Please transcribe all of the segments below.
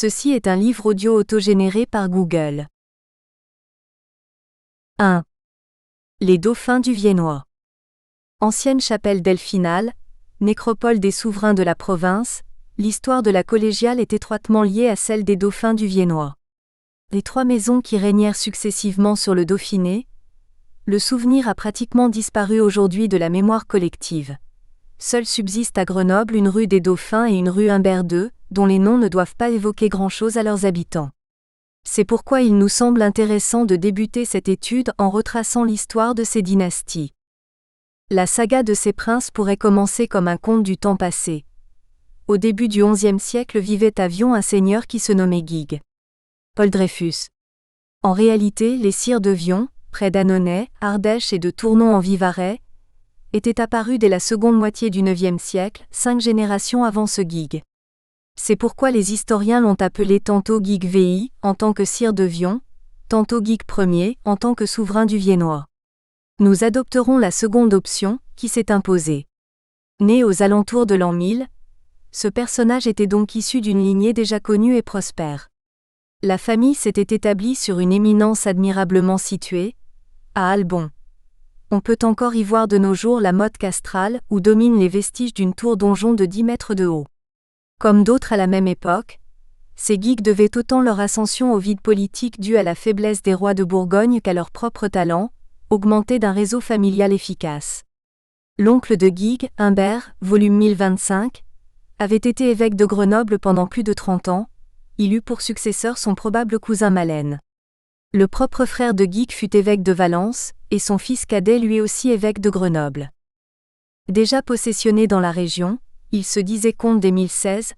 Ceci est un livre audio autogénéré par Google. 1. Les dauphins du Viennois. Ancienne chapelle delphinale, nécropole des souverains de la province, l'histoire de la collégiale est étroitement liée à celle des dauphins du Viennois. Les trois maisons qui régnèrent successivement sur le Dauphiné, le souvenir a pratiquement disparu aujourd'hui de la mémoire collective. Seul subsiste à Grenoble une rue des Dauphins et une rue Humbert II, dont les noms ne doivent pas évoquer grand-chose à leurs habitants. C'est pourquoi il nous semble intéressant de débuter cette étude en retraçant l'histoire de ces dynasties. La saga de ces princes pourrait commencer comme un conte du temps passé. Au début du XIe siècle vivait à Vion un seigneur qui se nommait Guigues. Paul Dreyfus. En réalité, les sires de Vion, près d'Annonay, Ardèche et de Tournon en Vivarais, étaient apparus dès la seconde moitié du IXe siècle, 5 générations avant ce Guigues. C'est pourquoi les historiens l'ont appelé tantôt Guigues VI, en tant que sire de Vion, tantôt Guigues Ier, en tant que souverain du Viennois. Nous adopterons la seconde option, qui s'est imposée. Né aux alentours de l'an 1000, ce personnage était donc issu d'une lignée déjà connue et prospère. La famille s'était établie sur une éminence admirablement située, à Albon. On peut encore y voir de nos jours la motte castrale, où dominent les vestiges d'une tour-donjon de 10 mètres de haut. Comme d'autres à la même époque, ces Guigues devaient autant leur ascension au vide politique dû à la faiblesse des rois de Bourgogne qu'à leur propre talent, augmenté d'un réseau familial efficace. L'oncle de Guigues, Humbert, volume 1025, avait été évêque de Grenoble pendant plus de 30 ans, il eut pour successeur son probable cousin Malène. Le propre frère de Guigues fut évêque de Valence, et son fils cadet lui aussi évêque de Grenoble. Déjà possessionné dans la région, il se disait comte dès 1016,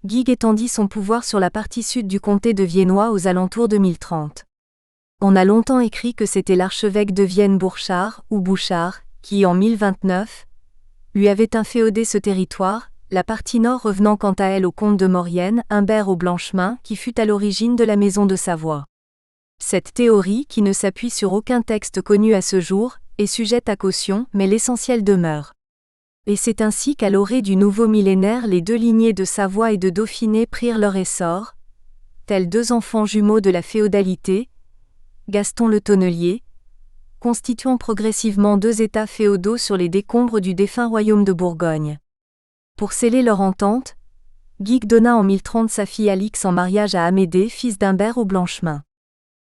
Guigues étendit son pouvoir sur la partie sud du comté de Viennois aux alentours de 1030. On a longtemps écrit que c'était l'archevêque de Vienne Bourchard, ou Bouchard, qui, en 1029, lui avait inféodé ce territoire, la partie nord revenant quant à elle au comte de Maurienne, Humbert au Blanchemin, qui fut à l'origine de la maison de Savoie. Cette théorie, qui ne s'appuie sur aucun texte connu à ce jour, est sujette à caution, mais l'essentiel demeure. Et c'est ainsi qu'à l'orée du nouveau millénaire les deux lignées de Savoie et de Dauphiné prirent leur essor, tels deux enfants jumeaux de la féodalité, Gaston le Tonnelier, constituant progressivement deux États féodaux sur les décombres du défunt royaume de Bourgogne. Pour sceller leur entente, Guigues donna en 1030 sa fille Alix en mariage à Amédée, fils d'Humbert au Blanchemin.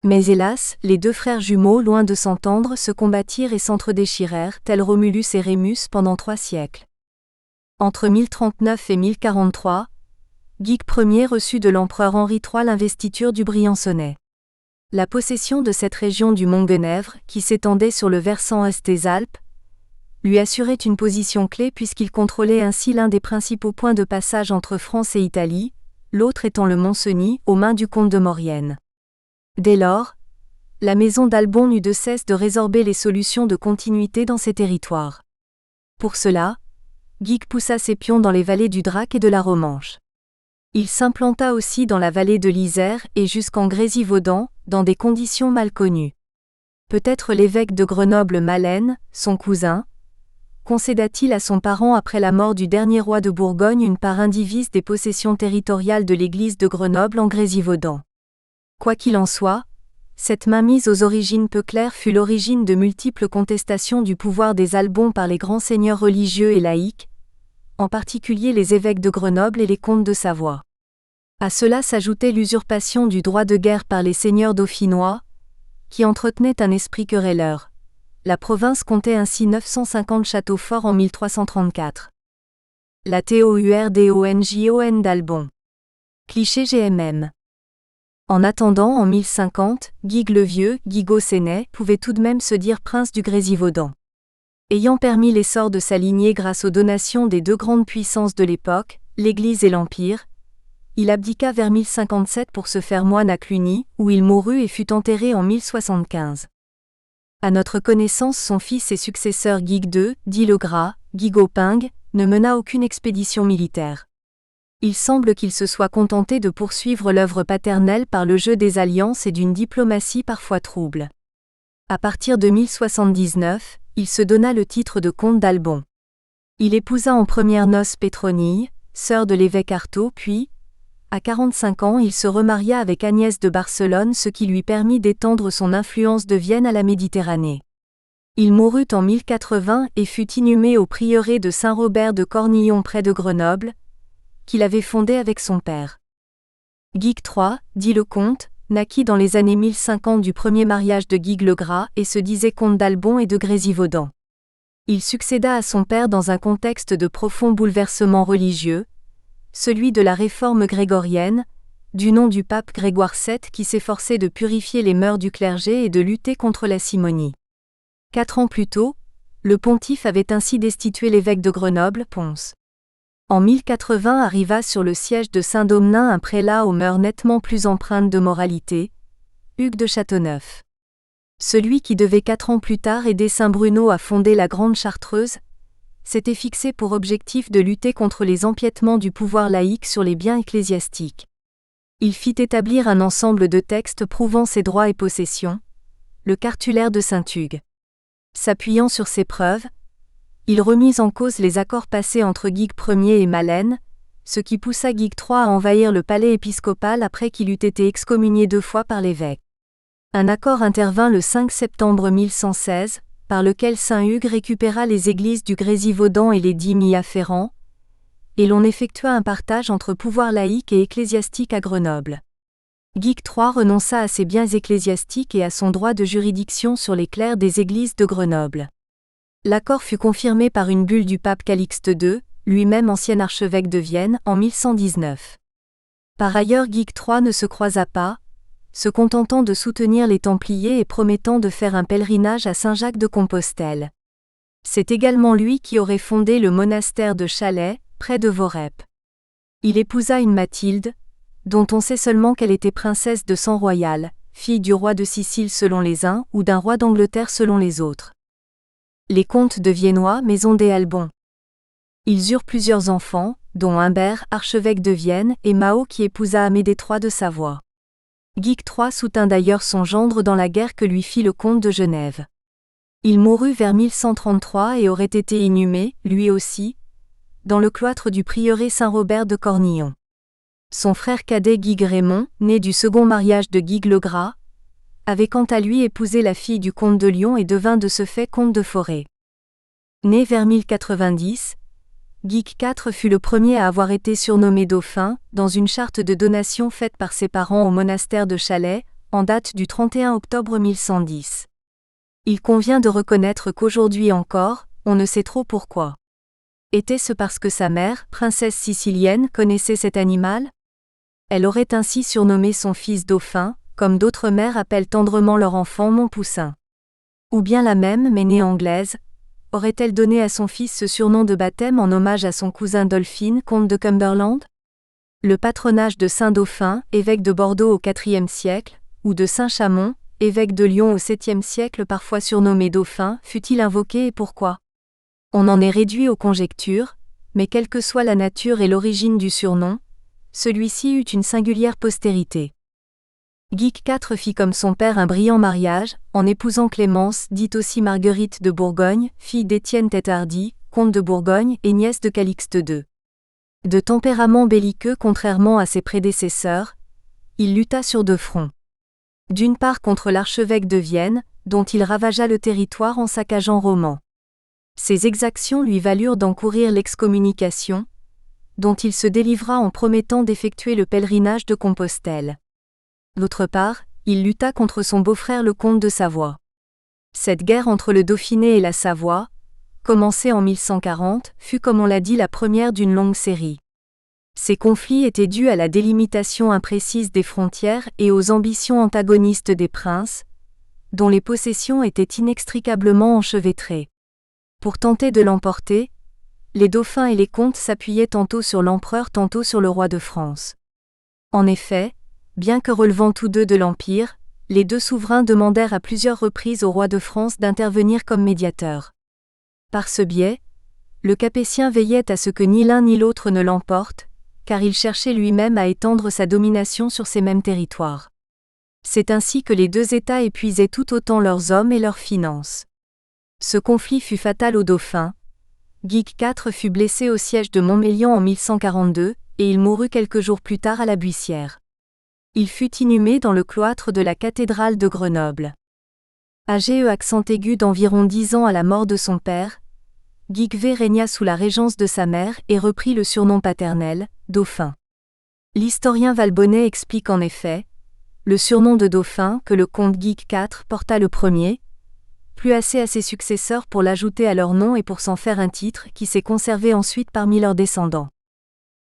Mais hélas, les deux frères jumeaux, loin de s'entendre, se combattirent et s'entre-déchirèrent, tels Romulus et Rémus pendant 3 siècles. Entre 1039 et 1043, Guigues Ier reçut de l'empereur Henri III l'investiture du Briançonnais. La possession de cette région du Mont-Guenèvre, qui s'étendait sur le versant est des Alpes, lui assurait une position clé puisqu'il contrôlait ainsi l'un des principaux points de passage entre France et Italie, l'autre étant le Mont-Cenis, aux mains du comte de Maurienne. Dès lors, la maison d'Albon n'eut de cesse de résorber les solutions de continuité dans ces territoires. Pour cela, Guigues poussa ses pions dans les vallées du Drac et de la Romanche. Il s'implanta aussi dans la vallée de l'Isère et jusqu'en Grésivaudan, dans des conditions mal connues. Peut-être l'évêque de Grenoble Malène, son cousin, concéda-t-il à son parent après la mort du dernier roi de Bourgogne une part indivise des possessions territoriales de l'église de Grenoble en Grésivaudan. Quoi qu'il en soit, cette mainmise aux origines peu claires fut l'origine de multiples contestations du pouvoir des Albons par les grands seigneurs religieux et laïcs, en particulier les évêques de Grenoble et les comtes de Savoie. À cela s'ajoutait l'usurpation du droit de guerre par les seigneurs dauphinois, qui entretenaient un esprit querelleur. La province comptait ainsi 950 châteaux forts en 1334. La TOURDONJON d'Albon. Cliché GMM. En attendant, en 1050, Guigues le Vieux, Guigaud Sénet, pouvait tout de même se dire prince du Grésivaudan. Ayant permis l'essor de sa lignée grâce aux donations des deux grandes puissances de l'époque, l'Église et l'Empire, il abdiqua vers 1057 pour se faire moine à Cluny, où il mourut et fut enterré en 1075. À notre connaissance, son fils et successeur Guigues II, dit le Gras, Guigaud-Pingue, ne mena aucune expédition militaire. Il semble qu'il se soit contenté de poursuivre l'œuvre paternelle par le jeu des alliances et d'une diplomatie parfois trouble. À partir de 1079, il se donna le titre de comte d'Albon. Il épousa en premières noces Pétronille, sœur de l'évêque Artaud, puis, À 45 ans, il se remaria avec Agnès de Barcelone, ce qui lui permit d'étendre son influence de Vienne à la Méditerranée. Il mourut en 1080 et fut inhumé au prieuré de Saint-Robert de Cornillon près de Grenoble, qu'il avait fondé avec son père. Guigues III, dit le comte, naquit dans les années 1050 du premier mariage de Guigues le Gras et se disait comte d'Albon et de Grésivaudan. Il succéda à son père dans un contexte de profond bouleversement religieux, celui de la réforme grégorienne, du nom du pape Grégoire VII qui s'efforçait de purifier les mœurs du clergé et de lutter contre la simonie. 4 ans plus tôt, le pontife avait ainsi destitué l'évêque de Grenoble, Pons. En 1080 arriva sur le siège de Saint-Domenin un prélat aux mœurs nettement plus empreintes de moralité, Hugues de Châteauneuf. Celui qui devait 4 ans plus tard aider Saint Bruno à fonder la Grande Chartreuse, s'était fixé pour objectif de lutter contre les empiètements du pouvoir laïque sur les biens ecclésiastiques. Il fit établir un ensemble de textes prouvant ses droits et possessions, le cartulaire de Saint-Hugues. S'appuyant sur ces preuves, il remit en cause les accords passés entre Guigues Ier et Malène, ce qui poussa Guigues III à envahir le palais épiscopal après qu'il eût été excommunié 2 fois par l'évêque. Un accord intervint le 5 septembre 1116, par lequel Saint Hugues récupéra les églises du Grésivaudan et les dîmes y afférents, et l'on effectua un partage entre pouvoir laïque et ecclésiastique à Grenoble. Guigues III renonça à ses biens ecclésiastiques et à son droit de juridiction sur les clercs des églises de Grenoble. L'accord fut confirmé par une bulle du pape Calixte II, lui-même ancien archevêque de Vienne, en 1119. Par ailleurs, Guigues III ne se croisa pas, se contentant de soutenir les Templiers et promettant de faire un pèlerinage à Saint-Jacques de Compostelle. C'est également lui qui aurait fondé le monastère de Chalais, près de Vorep. Il épousa une Mathilde, dont on sait seulement qu'elle était princesse de sang royal, fille du roi de Sicile selon les uns ou d'un roi d'Angleterre selon les autres. Les comtes de Viennois, maison des Albons. Ils eurent plusieurs enfants, dont Humbert, archevêque de Vienne, et Mao qui épousa Amédée III de Savoie. Guigues III soutint d'ailleurs son gendre dans la guerre que lui fit le comte de Genève. Il mourut vers 1133 et aurait été inhumé, lui aussi, dans le cloître du prieuré Saint-Robert de Cornillon. Son frère cadet Guigues Raymond, né du second mariage de Guigues le Gras, avait quant à lui épousé la fille du comte de Lyon et devint de ce fait comte de Forêt. Né vers 1090, Guigues IV fut le premier à avoir été surnommé dauphin, dans une charte de donation faite par ses parents au monastère de Chalais, en date du 31 octobre 1110. Il convient de reconnaître qu'aujourd'hui encore, on ne sait trop pourquoi. Était-ce parce que sa mère, princesse sicilienne, connaissait cet animal ? Elle aurait ainsi surnommé son fils dauphin, comme d'autres mères appellent tendrement leur enfant Montpoussin. Ou bien la même, mais née anglaise, aurait-elle donné à son fils ce surnom de baptême en hommage à son cousin Dolphine, comte de Cumberland ? Le patronage de Saint-Dauphin, évêque de Bordeaux au IVe siècle, ou de Saint-Chamond, évêque de Lyon au VIIe siècle parfois surnommé Dauphin, fut-il invoqué et pourquoi ? On en est réduit aux conjectures, mais quelle que soit la nature et l'origine du surnom, celui-ci eut une singulière postérité. Guigues IV fit comme son père un brillant mariage, en épousant Clémence, dite aussi Marguerite de Bourgogne, fille d'Étienne Tête-Hardy, comte de Bourgogne et nièce de Calixte II. De tempérament belliqueux contrairement à ses prédécesseurs, il lutta sur 2 fronts. D'une part contre l'archevêque de Vienne, dont il ravagea le territoire en saccageant Romans. Ces exactions lui valurent d'encourir l'excommunication, dont il se délivra en promettant d'effectuer le pèlerinage de Compostelle. D'autre part, il lutta contre son beau-frère le comte de Savoie. Cette guerre entre le Dauphiné et la Savoie, commencée en 1140, fut comme on l'a dit la première d'une longue série. Ces conflits étaient dus à la délimitation imprécise des frontières et aux ambitions antagonistes des princes, dont les possessions étaient inextricablement enchevêtrées. Pour tenter de l'emporter, les dauphins et les comtes s'appuyaient tantôt sur l'empereur tantôt sur le roi de France. En effet, bien que relevant tous deux de l'Empire, les 2 souverains demandèrent à plusieurs reprises au roi de France d'intervenir comme médiateur. Par ce biais, le Capétien veillait à ce que ni l'un ni l'autre ne l'emporte, car il cherchait lui-même à étendre sa domination sur ces mêmes territoires. C'est ainsi que les 2 États épuisaient tout autant leurs hommes et leurs finances. Ce conflit fut fatal aux dauphins. Guigues IV fut blessé au siège de Montmélian en 1142, et il mourut quelques jours plus tard à la Buissière. Il fut inhumé dans le cloître de la cathédrale de Grenoble. Âgé accent aigu d'environ 10 ans à la mort de son père, Guigues régna sous la régence de sa mère et reprit le surnom paternel, Dauphin. L'historien Valbonnet explique en effet le surnom de Dauphin que le comte Guigues IV porta le premier, plus assez à ses successeurs pour l'ajouter à leur nom et pour s'en faire un titre qui s'est conservé ensuite parmi leurs descendants.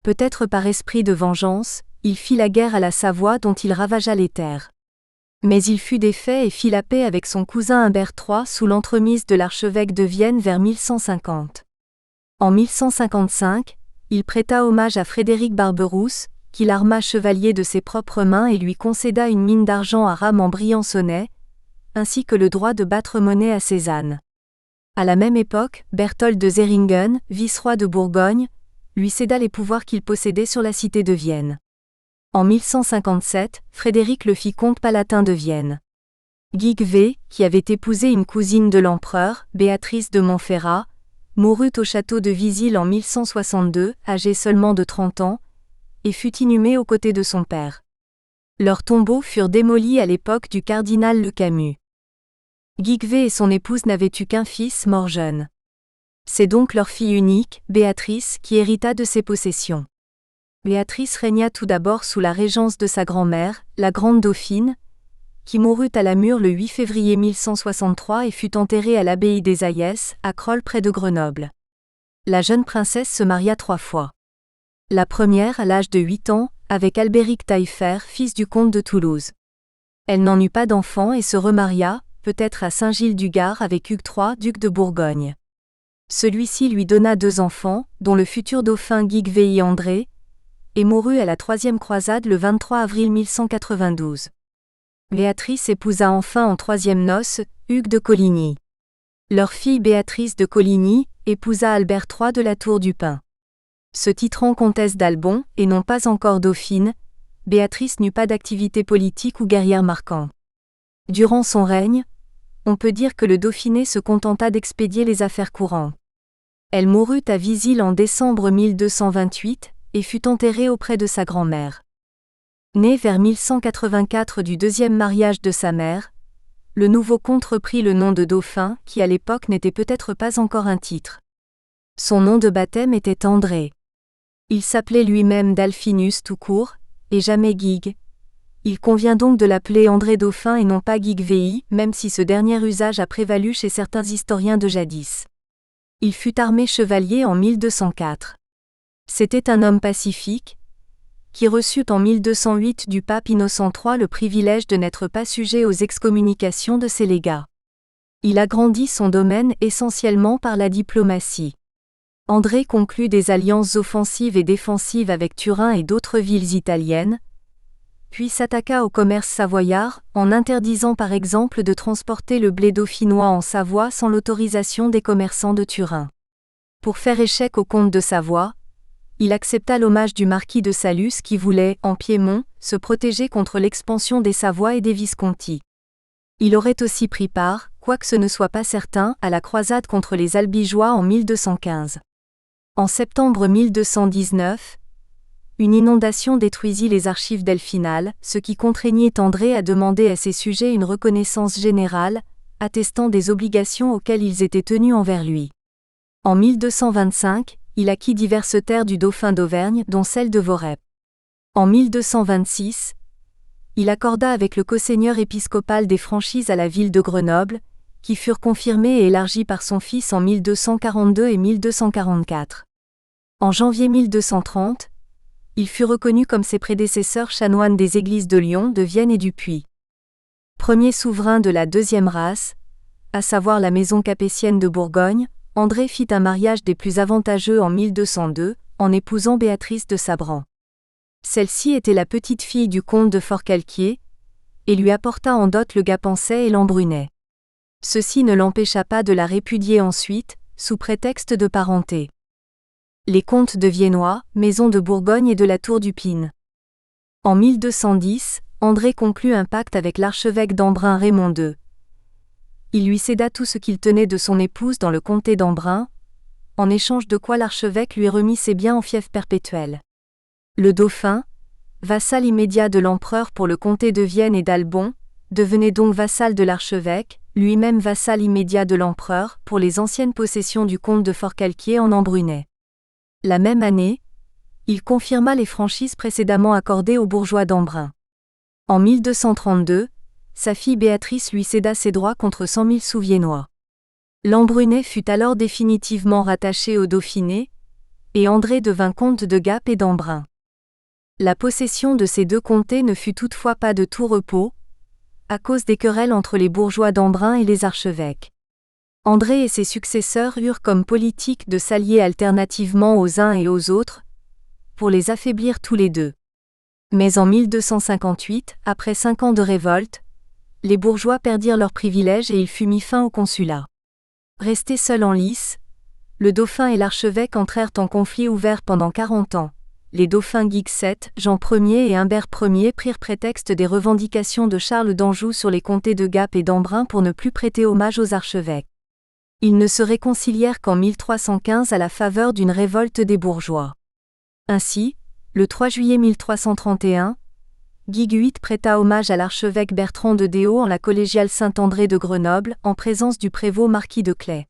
Peut-être par esprit de vengeance, il fit la guerre à la Savoie dont il ravagea les terres. Mais il fut défait et fit la paix avec son cousin Humbert III sous l'entremise de l'archevêque de Vienne vers 1150. En 1155, il prêta hommage à Frédéric Barberousse, qu'il arma chevalier de ses propres mains et lui concéda une mine d'argent à rame en Briançonnais, ainsi que le droit de battre monnaie à Cézanne. À la même époque, Berthold de Zeringen, vice-roi de Bourgogne, lui céda les pouvoirs qu'il possédait sur la cité de Vienne. En 1157, Frédéric le fit comte palatin de Vienne. Guigues, qui avait épousé une cousine de l'empereur, Béatrice de Montferrat, mourut au château de Vizille en 1162, âgé seulement de 30 ans, et fut inhumé aux côtés de son père. Leurs tombeaux furent démolis à l'époque du cardinal Le Camus. Guigues et son épouse n'avaient eu qu'un fils mort jeune. C'est donc leur fille unique, Béatrice, qui hérita de ses possessions. Béatrice régna tout d'abord sous la régence de sa grand-mère, la Grande Dauphine, qui mourut à la Mure le 8 février 1163 et fut enterrée à l'abbaye des Ayès, à Crolles près de Grenoble. La jeune princesse se maria 3 fois. La première à l'âge de 8 ans, avec Albéric Taillefer, fils du comte de Toulouse. Elle n'en eut pas d'enfant et se remaria, peut-être à Saint-Gilles-du-Gard avec Hugues III, duc de Bourgogne. Celui-ci lui donna 2 enfants, dont le futur dauphin Guigues André, et mourut à la Troisième Croisade le 23 avril 1192. Béatrice épousa enfin en 3e noces, Hugues de Coligny. Leur fille Béatrice de Coligny épousa Albert III de la Tour du Pin. Se titrant comtesse d'Albon, et non pas encore dauphine, Béatrice n'eut pas d'activité politique ou guerrière marquante. Durant son règne, on peut dire que le Dauphiné se contenta d'expédier les affaires courantes. Elle mourut à Vizille en décembre 1228, et fut enterrée auprès de sa grand-mère. Né vers 1184 du 2e mariage de sa mère, le nouveau comte reprit le nom de Dauphin, qui à l'époque n'était peut-être pas encore un titre. Son nom de baptême était André. Il s'appelait lui-même Dalphinus tout court, et jamais Guigues. Il convient donc de l'appeler André Dauphin et non pas Guigues, même si ce dernier usage a prévalu chez certains historiens de jadis. Il fut armé chevalier en 1204. C'était un homme pacifique, qui reçut en 1208 du pape Innocent III le privilège de n'être pas sujet aux excommunications de ses légats. Il agrandit son domaine essentiellement par la diplomatie. André conclut des alliances offensives et défensives avec Turin et d'autres villes italiennes, puis s'attaqua au commerce savoyard, en interdisant par exemple de transporter le blé dauphinois en Savoie sans l'autorisation des commerçants de Turin. Pour faire échec au comte de Savoie, il accepta l'hommage du marquis de Salus qui voulait, en Piémont, se protéger contre l'expansion des Savoies et des Visconti. Il aurait aussi pris part, quoique ce ne soit pas certain, à la croisade contre les Albigeois en 1215. En septembre 1219, une inondation détruisit les archives delphinales, ce qui contraignit André à demander à ses sujets une reconnaissance générale, attestant des obligations auxquelles ils étaient tenus envers lui. En 1225, il acquit diverses terres du dauphin d'Auvergne, dont celle de Vorep. En 1226, il accorda avec le co-seigneur épiscopal des franchises à la ville de Grenoble, qui furent confirmées et élargies par son fils en 1242 et 1244. En janvier 1230, il fut reconnu comme ses prédécesseurs chanoine des églises de Lyon, de Vienne et du Puy. Premier souverain de la deuxième race, à savoir la maison capétienne de Bourgogne, André fit un mariage des plus avantageux en 1202, en épousant Béatrice de Sabran. Celle-ci était la petite-fille du comte de Forcalquier, et lui apporta en dot le Gapençais et l'Embrunais. Ceci ne l'empêcha pas de la répudier ensuite, sous prétexte de parenté. Les comtes de Viennois, maison de Bourgogne et de la Tour du Pin. En 1210, André conclut un pacte avec l'archevêque d'Embrun Raymond II. Il lui céda tout ce qu'il tenait de son épouse dans le comté d'Embrun, en échange de quoi l'archevêque lui remit ses biens en fief perpétuel. Le dauphin, vassal immédiat de l'empereur pour le comté de Vienne et d'Albon, devenait donc vassal de l'archevêque, lui-même vassal immédiat de l'empereur, pour les anciennes possessions du comte de Forcalquier en Embrunais. La même année, il confirma les franchises précédemment accordées aux bourgeois d'Embrun. En 1232, sa fille Béatrice lui céda ses droits contre 100 000 sous viennois. L'Embrunais fut alors définitivement rattaché au Dauphiné, et André devint comte de Gap et d'Embrun. La possession de ces deux comtés ne fut toutefois pas de tout repos, à cause des querelles entre les bourgeois d'Embrun et les archevêques. André et ses successeurs eurent comme politique de s'allier alternativement aux uns et aux autres, pour les affaiblir tous les deux. Mais en 1258, après 5 ans de révolte, les bourgeois perdirent leurs privilèges et il fut mis fin au consulat. Restés seuls en lice, le dauphin et l'archevêque entrèrent en conflit ouvert pendant 40 ans. Les dauphins Guigues VII, Jean Ier et Humbert Ier prirent prétexte des revendications de Charles d'Anjou sur les comtés de Gap et d'Embrun pour ne plus prêter hommage aux archevêques. Ils ne se réconcilièrent qu'en 1315 à la faveur d'une révolte des bourgeois. Ainsi, le 3 juillet 1331, Guigues VIII prêta hommage à l'archevêque Bertrand de Déo en la collégiale Saint-André de Grenoble, en présence du prévôt marquis de Claye.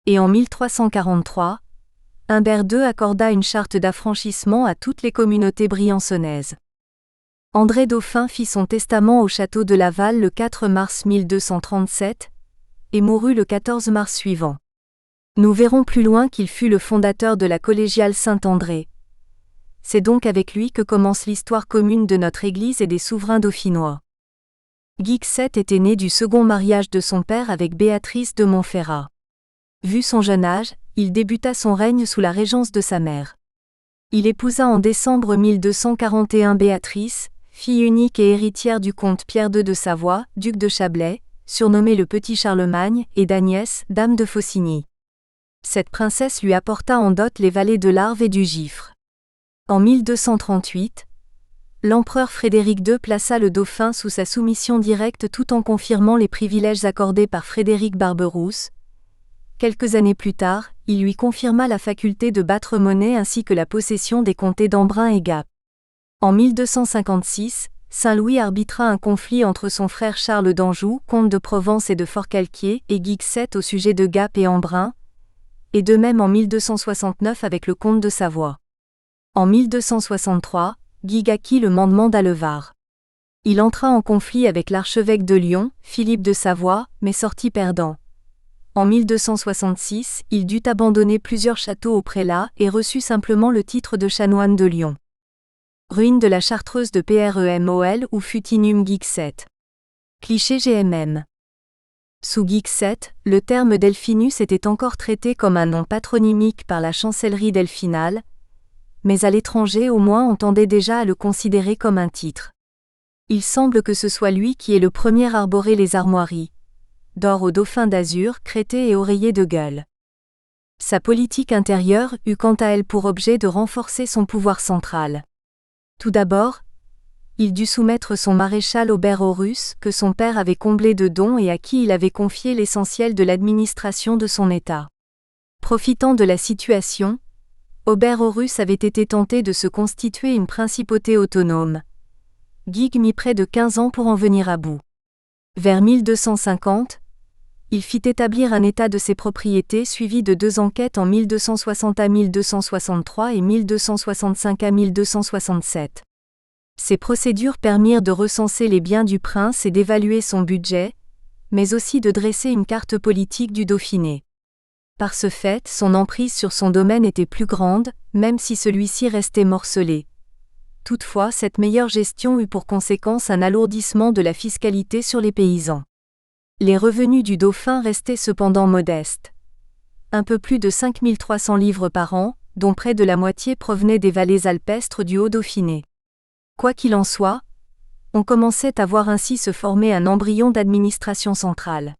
Et en 1343, Humbert II accorda une charte d'affranchissement à toutes les communautés briançonnaises. André Dauphin fit son testament au château de Laval le 4 mars 1237, et mourut le 14 mars suivant. Nous verrons plus loin qu'il fut le fondateur de la collégiale Saint-André. C'est donc avec lui que commence l'histoire commune de notre Église et des souverains dauphinois. Guigues VII était né du second mariage de son père avec Béatrice de Montferrat. Vu son jeune âge, il débuta son règne sous la régence de sa mère. Il épousa en décembre 1241 Béatrice, fille unique et héritière du comte Pierre II de Savoie, duc de Chablais, surnommé le Petit Charlemagne, et d'Agnès, dame de Faucigny. Cette princesse lui apporta en dot les vallées de l'Arve et du Gifre. En 1238, l'empereur Frédéric II plaça le dauphin sous sa soumission directe tout en confirmant les privilèges accordés par Frédéric Barberousse. Quelques années plus tard, il lui confirma la faculté de battre monnaie ainsi que la possession des comtés d'Embrun et Gap. En 1256, Saint-Louis arbitra un conflit entre son frère Charles d'Anjou, comte de Provence et de Forcalquier, et Guigues VII au sujet de Gap et Embrun, et de même en 1269 avec le comte de Savoie. En 1263, Guigues acquit le mandement d'Allevar. Il entra en conflit avec l'archevêque de Lyon, Philippe de Savoie, mais sortit perdant. En 1266, il dut abandonner plusieurs châteaux au prélat et reçut simplement le titre de chanoine de Lyon. Ruine de la chartreuse de Premol où fut inhumé Guigues VII. Cliché GMM. Sous Guigues VII, le terme Delphinus était encore traité comme un nom patronymique par la chancellerie delphinale, mais à l'étranger au moins on tendait déjà à le considérer comme un titre. Il semble que ce soit lui qui est le premier à arborer les armoiries d'or aux dauphins d'azur, crétés et oreillers de gueule. Sa politique intérieure eut quant à elle pour objet de renforcer son pouvoir central. Tout d'abord, il dut soumettre son maréchal Aubert Horus, que son père avait comblé de dons et à qui il avait confié l'essentiel de l'administration de son État. Profitant de la situation, Aubert Horus avait été tenté de se constituer une principauté autonome. Guigues mit près de 15 ans pour en venir à bout. Vers 1250, il fit établir un état de ses propriétés suivi de 2 enquêtes en 1260 à 1263 et 1265 à 1267. Ces procédures permirent de recenser les biens du prince et d'évaluer son budget, mais aussi de dresser une carte politique du Dauphiné. Par ce fait, son emprise sur son domaine était plus grande, même si celui-ci restait morcelé. Toutefois, cette meilleure gestion eut pour conséquence un alourdissement de la fiscalité sur les paysans. Les revenus du dauphin restaient cependant modestes. Un peu plus de 5 300 livres par an, dont près de la moitié provenaient des vallées alpestres du Haut-Dauphiné. Quoi qu'il en soit, on commençait à voir ainsi se former un embryon d'administration centrale.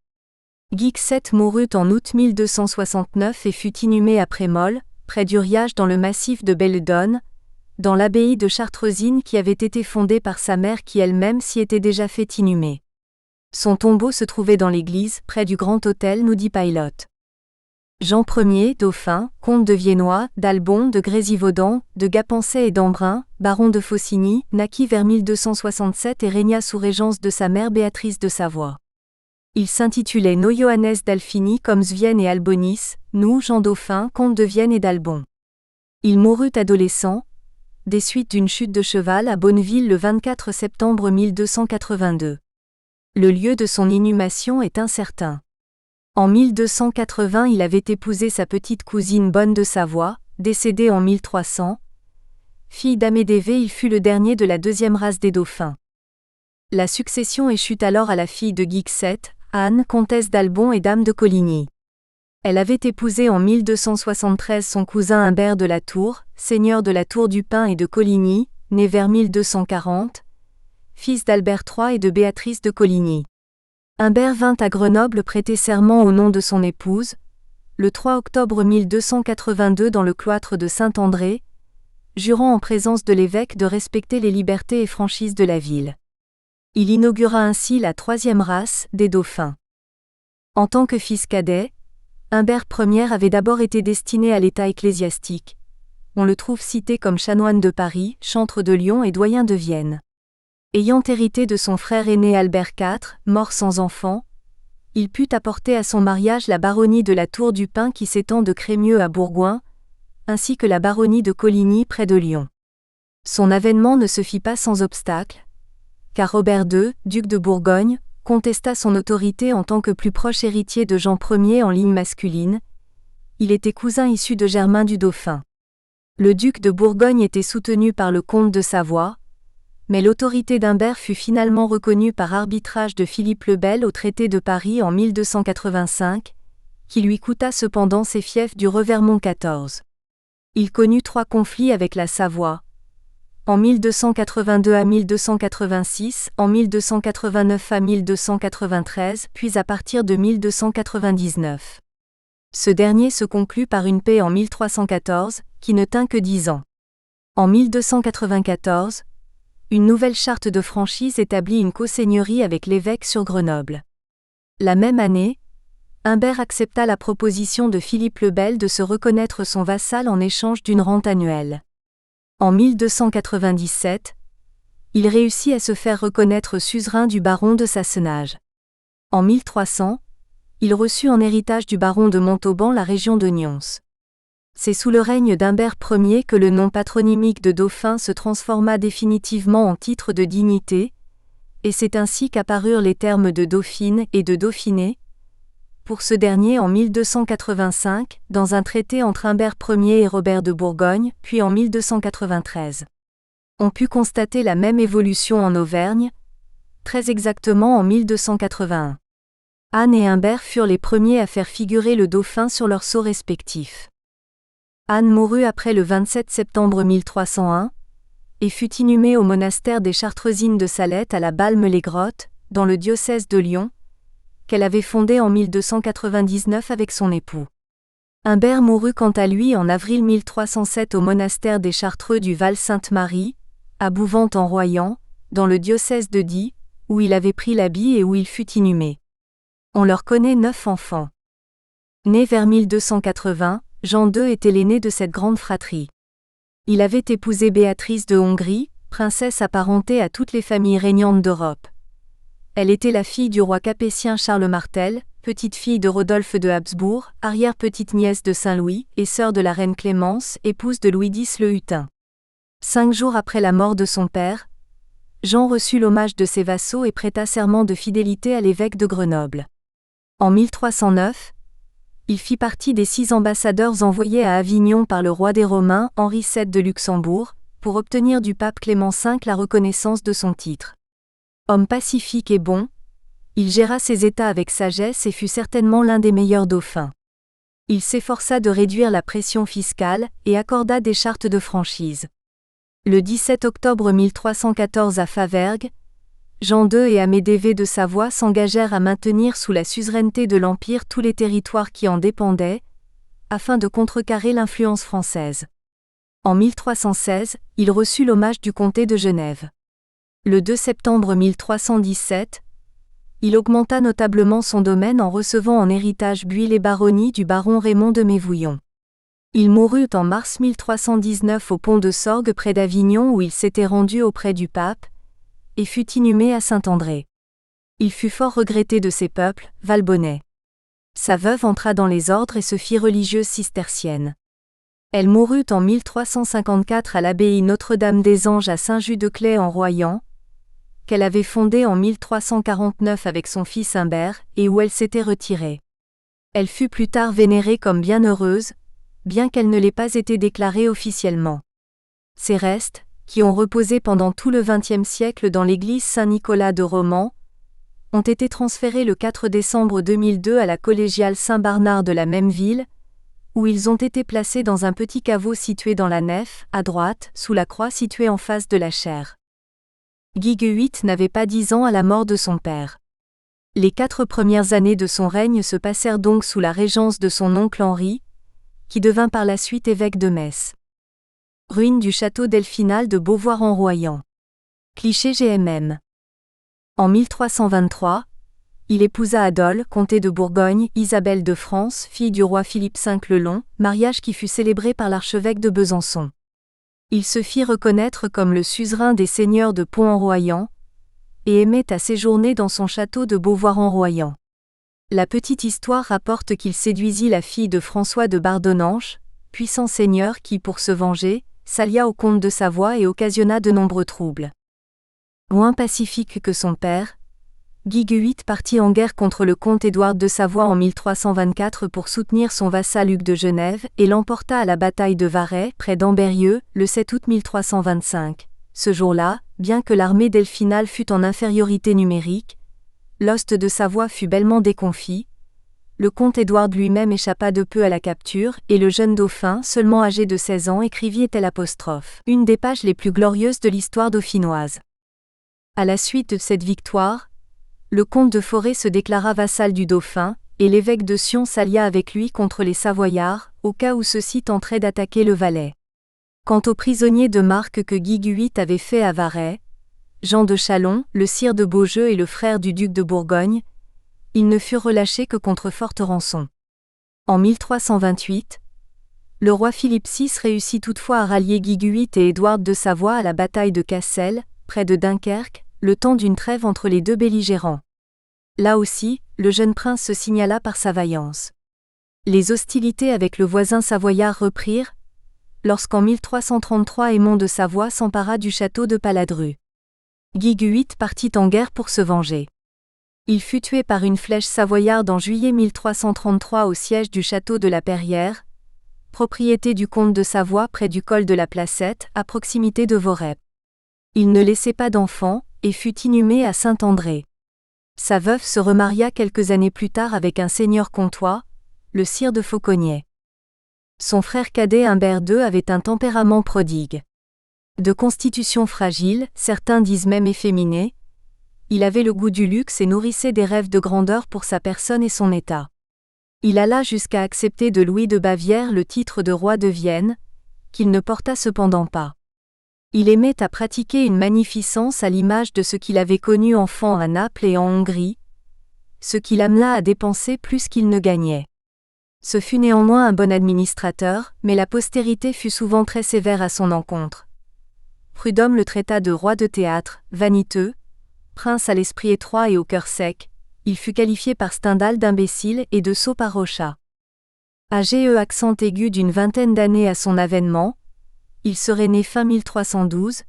Guigues VII mourut en août 1269 et fut inhumé à Premol, près d'Uriage dans le massif de Belledonne, dans l'abbaye de Chartreusines qui avait été fondée par sa mère qui elle-même s'y était déjà fait inhumer. Son tombeau se trouvait dans l'église, près du grand autel, nous dit Pilot. Jean Ier, dauphin, comte de Viennois, d'Albon, de Grésivaudan, de Gapençay et d'Embrun, baron de Faucigny, naquit vers 1267 et régna sous régence de sa mère Béatrice de Savoie. Il s'intitulait No Johannes d'Alfini comme Svienne et Albonis, nous Jean Dauphin, comte de Vienne et d'Albon. Il mourut adolescent, des suites d'une chute de cheval à Bonneville le 24 septembre 1282. Le lieu de son inhumation est incertain. En 1280 il avait épousé sa petite cousine Bonne de Savoie, décédée en 1300. Fille d'Amédée, il fut le dernier de la deuxième race des dauphins. La succession échut alors à la fille de Guixet, Anne, comtesse d'Albon et dame de Coligny. Elle avait épousé en 1273 son cousin Humbert de la Tour, seigneur de la Tour du Pin et de Coligny, né vers 1240, fils d'Albert III et de Béatrice de Coligny. Humbert vint à Grenoble prêter serment au nom de son épouse, le 3 octobre 1282 dans le cloître de Saint-André, jurant en présence de l'évêque de respecter les libertés et franchises de la ville. Il inaugura ainsi la troisième race, des dauphins. En tant que fils cadet, Humbert Ier avait d'abord été destiné à l'état ecclésiastique. On le trouve cité comme chanoine de Paris, chantre de Lyon et doyen de Vienne. Ayant hérité de son frère aîné Albert IV, mort sans enfant, il put apporter à son mariage la baronnie de la Tour du Pin qui s'étend de Crémieux à Bourgoin, ainsi que la baronnie de Coligny près de Lyon. Son avènement ne se fit pas sans obstacle, car Robert II, duc de Bourgogne, contesta son autorité en tant que plus proche héritier de Jean Ier en ligne masculine. Il était cousin issu de Germain du Dauphin. Le duc de Bourgogne était soutenu par le comte de Savoie, mais l'autorité d'Humbert fut finalement reconnue par arbitrage de Philippe le Bel au traité de Paris en 1285, qui lui coûta cependant ses fiefs du Revermont XIV. Il connut 3 conflits avec la Savoie, en 1282 à 1286, en 1289 à 1293, puis à partir de 1299. Ce dernier se conclut par une paix en 1314, qui ne tint que 10 ans. En 1294, une nouvelle charte de franchise établit une co-seigneurie avec l'évêque sur Grenoble. La même année, Humbert accepta la proposition de Philippe le Bel de se reconnaître son vassal en échange d'une rente annuelle. En 1297, il réussit à se faire reconnaître suzerain du baron de Sassenage. En 1300, il reçut en héritage du baron de Montauban la région de Nyons. C'est sous le règne d'Humbert Ier que le nom patronymique de dauphin se transforma définitivement en titre de dignité, et c'est ainsi qu'apparurent les termes de dauphine et de dauphiné, pour ce dernier en 1285, dans un traité entre Humbert Ier et Robert de Bourgogne, puis en 1293. On put constater la même évolution en Auvergne, très exactement en 1281. Anne et Humbert furent les premiers à faire figurer le dauphin sur leurs sceaux respectifs. Anne mourut après le 27 septembre 1301, et fut inhumée au monastère des Chartreusines de Salette à la Balme-les-Grottes, dans le diocèse de Lyon, qu'elle avait fondé en 1299 avec son époux. Humbert mourut quant à lui en avril 1307 au monastère des Chartreux du Val-Sainte-Marie, à Bouvante-en-Royan, dans le diocèse de Die, où il avait pris l'habit et où il fut inhumé. On leur connaît 9 enfants. Né vers 1280, Jean II était l'aîné de cette grande fratrie. Il avait épousé Béatrice de Hongrie, princesse apparentée à toutes les familles régnantes d'Europe. Elle était la fille du roi capétien Charles Martel, petite-fille de Rodolphe de Habsbourg, arrière-petite-nièce de Saint-Louis, et sœur de la reine Clémence, épouse de Louis X le Hutin. 5 jours après la mort de son père, Jean reçut l'hommage de ses vassaux et prêta serment de fidélité à l'évêque de Grenoble. En 1309, il fit partie des 6 ambassadeurs envoyés à Avignon par le roi des Romains, Henri VII de Luxembourg, pour obtenir du pape Clément V la reconnaissance de son titre. Homme pacifique et bon, il géra ses États avec sagesse et fut certainement l'un des meilleurs dauphins. Il s'efforça de réduire la pression fiscale et accorda des chartes de franchise. Le 17 octobre 1314 à Faverges, Jean II et Amédée V de Savoie s'engagèrent à maintenir sous la suzeraineté de l'Empire tous les territoires qui en dépendaient, afin de contrecarrer l'influence française. En 1316, il reçut l'hommage du comté de Genève. Le 2 septembre 1317, Il augmenta notablement son domaine en recevant en héritage buis et baronnies du baron Raymond de Mévouillon. Il mourut en mars 1319 au pont de Sorgues près d'Avignon où il s'était rendu auprès du pape, et fut inhumé à Saint-André. Il fut fort regretté de ses peuples, Valbonnais. Sa veuve entra dans les ordres et se fit religieuse cistercienne. Elle mourut en 1354 à l'abbaye Notre-Dame des Anges à Saint-Just-de-Claye en Royan, qu'elle avait fondée en 1349 avec son fils Humbert et où elle s'était retirée. Elle fut plus tard vénérée comme bienheureuse, bien qu'elle ne l'ait pas été déclarée officiellement. Ses restes, qui ont reposé pendant tout le XXe siècle dans l'église Saint-Nicolas de Romans, ont été transférés le 4 décembre 2002 à la collégiale Saint-Barnard de la même ville, où ils ont été placés dans un petit caveau situé dans la nef, à droite, sous la croix située en face de la chaire. Guigues VIII n'avait pas 10 ans à la mort de son père. Les 4 premières années de son règne se passèrent donc sous la régence de son oncle Henri, qui devint par la suite évêque de Metz. Ruine du château Delphinal de Beauvoir-en-Royan. Cliché GMM. En 1323, il épousa Adol, comté de Bourgogne, Isabelle de France, fille du roi Philippe V le Long, mariage qui fut célébré par l'archevêque de Besançon. Il se fit reconnaître comme le suzerain des seigneurs de Pont-en-Royan, et aimait à séjourner dans son château de Beauvoir-en-Royan. La petite histoire rapporte qu'il séduisit la fille de François de Bardonnanche, puissant seigneur qui, pour se venger, s'allia au comte de Savoie et occasionna de nombreux troubles. Moins pacifique que son père, Guigues VIII partit en guerre contre le comte Édouard de Savoie en 1324 pour soutenir son vassal Hugues de Genève et l'emporta à la bataille de Varay, près d'Ambérieux, le 7 août 1325. Ce jour-là, bien que l'armée delphinale fût en infériorité numérique, l'Hoste de Savoie fut bellement déconfit, le comte Édouard lui-même échappa de peu à la capture, et le jeune dauphin, seulement âgé de 16 ans, écrivit une des pages les plus glorieuses de l'histoire dauphinoise. À la suite de cette victoire, le comte de Forêt se déclara vassal du dauphin, et l'évêque de Sion s'allia avec lui contre les Savoyards, au cas où ceux-ci tenteraient d'attaquer le Valais. Quant aux prisonniers de marque que Guigues VIII avait fait à Varay, Jean de Chalon, le sire de Beaujeu et le frère du duc de Bourgogne, ils ne furent relâchés que contre forte rançon. En 1328, le roi Philippe VI réussit toutefois à rallier Guigues VIII et Édouard de Savoie à la bataille de Cassel, près de Dunkerque, le temps d'une trêve entre les deux belligérants. Là aussi, le jeune prince se signala par sa vaillance. Les hostilités avec le voisin savoyard reprirent, lorsqu'en 1333 Aymon de Savoie s'empara du château de Paladru. Guigues VIII partit en guerre pour se venger. Il fut tué par une flèche savoyarde en juillet 1333 au siège du château de la Perrière, propriété du comte de Savoie près du col de la Placette, à proximité de Vorep. Il ne laissait pas d'enfants, et fut inhumé à Saint-André. Sa veuve se remaria quelques années plus tard avec un seigneur comtois, le sire de Fauconnier. Son frère cadet Humbert II avait un tempérament prodigue. De constitution fragile, certains disent même efféminé, il avait le goût du luxe et nourrissait des rêves de grandeur pour sa personne et son état. Il alla jusqu'à accepter de Louis de Bavière le titre de roi de Vienne, qu'il ne porta cependant pas. Il aimait à pratiquer une magnificence à l'image de ce qu'il avait connu enfant à Naples et en Hongrie, ce qui l'amena à dépenser plus qu'il ne gagnait. Ce fut néanmoins un bon administrateur, mais la postérité fut souvent très sévère à son encontre. Prudhomme le traita de roi de théâtre, vaniteux, prince à l'esprit étroit et au cœur sec, il fut qualifié par Stendhal d'imbécile et de sot par Rochat. Âgé accent aigu d'une vingtaine d'années à son avènement, il serait né fin 1312,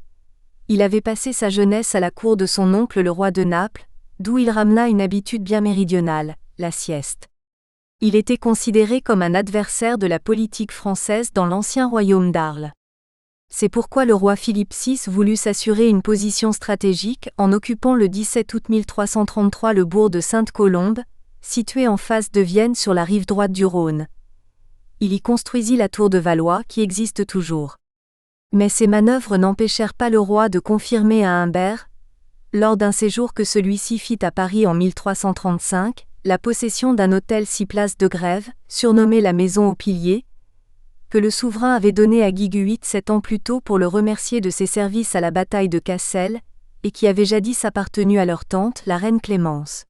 il avait passé sa jeunesse à la cour de son oncle le roi de Naples, d'où il ramena une habitude bien méridionale, la sieste. Il était considéré comme un adversaire de la politique française dans l'ancien royaume d'Arles. C'est pourquoi le roi Philippe VI voulut s'assurer une position stratégique en occupant le 17 août 1333 le bourg de Sainte-Colombe, situé en face de Vienne sur la rive droite du Rhône. Il y construisit la tour de Valois qui existe toujours. Mais ces manœuvres n'empêchèrent pas le roi de confirmer à Humbert, lors d'un séjour que celui-ci fit à Paris en 1335, la possession d'un hôtel 6 places de Grève, surnommé la Maison aux Piliers, que le souverain avait donné à Guigues VIII 7 ans plus tôt pour le remercier de ses services à la bataille de Cassel, et qui avait jadis appartenu à leur tante, la reine Clémence.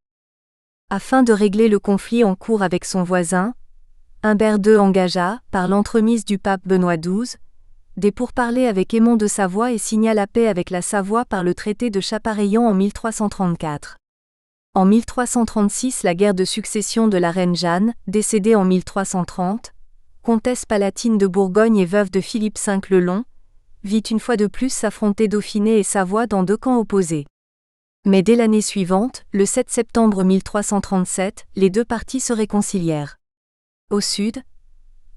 Afin de régler le conflit en cours avec son voisin, Humbert II engagea, par l'entremise du pape Benoît XII, des pourparlers avec Aimon de Savoie et signa la paix avec la Savoie par le traité de Chapareillan en 1334. En 1336, la guerre de succession de la reine Jeanne, décédée en 1330, comtesse palatine de Bourgogne et veuve de Philippe V le Long, vit une fois de plus s'affronter Dauphiné et Savoie dans deux camps opposés. Mais dès l'année suivante, le 7 septembre 1337, les deux parties se réconcilièrent. Au sud,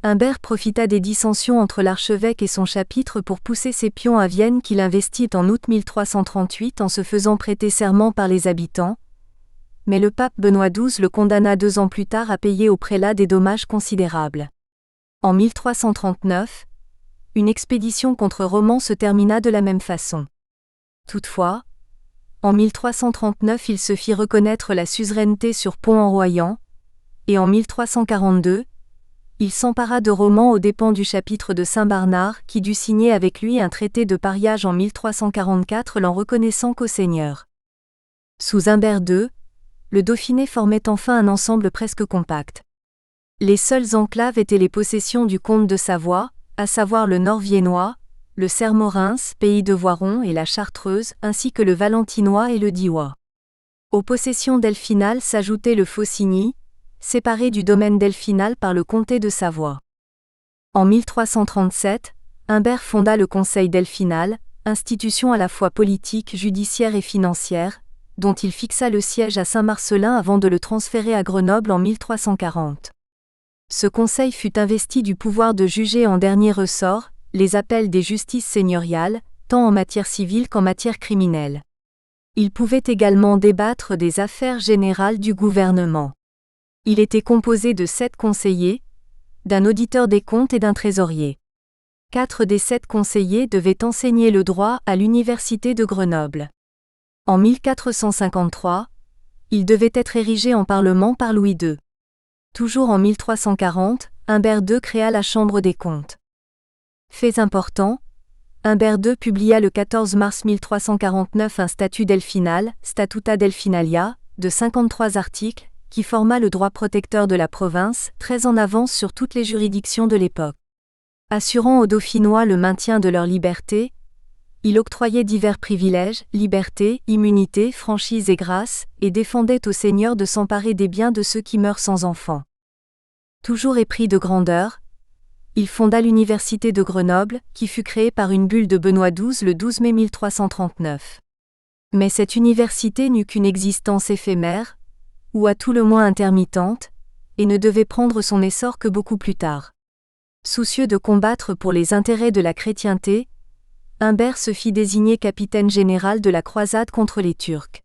Humbert profita des dissensions entre l'archevêque et son chapitre pour pousser ses pions à Vienne qu'il investit en août 1338 en se faisant prêter serment par les habitants, mais le pape Benoît XII le condamna 2 ans plus tard à payer au prélat des dommages considérables. En 1339, une expédition contre Romans se termina de la même façon. Toutefois, en 1339 il se fit reconnaître la suzeraineté sur Pont-en-Royans, et en 1342, il s'empara de Romans aux dépens du chapitre de Saint-Barnard qui dut signer avec lui un traité de pariage en 1344 l'en reconnaissant qu'au seigneur. Sous Humbert II, le Dauphiné formait enfin un ensemble presque compact. Les seules enclaves étaient les possessions du comte de Savoie, à savoir le Nord-Viennois, le Sermorins, pays de Voiron et la Chartreuse, ainsi que le Valentinois et le Diois. Aux possessions delphinales s'ajoutait le Faucigny, séparé du domaine delphinal par le comté de Savoie. En 1337, Humbert fonda le Conseil delphinal, institution à la fois politique, judiciaire et financière, dont il fixa le siège à Saint-Marcellin avant de le transférer à Grenoble en 1340. Ce conseil fut investi du pouvoir de juger en dernier ressort les appels des justices seigneuriales, tant en matière civile qu'en matière criminelle. Il pouvait également débattre des affaires générales du gouvernement. Il était composé de 7 conseillers, d'un auditeur des comptes et d'un trésorier. 4 des 7 conseillers devaient enseigner le droit à l'université de Grenoble. En 1453, il devait être érigé en parlement par Louis II. Toujours en 1340, Humbert II créa la Chambre des comptes. Faits importants, Humbert II publia le 14 mars 1349 un statut delphinal, Statuta Delphinalia, de 53 articles, qui forma le droit protecteur de la province, très en avance sur toutes les juridictions de l'époque. Assurant aux Dauphinois le maintien de leur liberté, il octroyait divers privilèges, libertés, immunités, franchises et grâces, et défendait aux seigneurs de s'emparer des biens de ceux qui meurent sans enfants. Toujours épris de grandeur, il fonda l'université de Grenoble, qui fut créée par une bulle de Benoît XII le 12 mai 1339. Mais cette université n'eut qu'une existence éphémère, ou à tout le moins intermittente, et ne devait prendre son essor que beaucoup plus tard. Soucieux de combattre pour les intérêts de la chrétienté, Humbert se fit désigner capitaine général de la croisade contre les Turcs.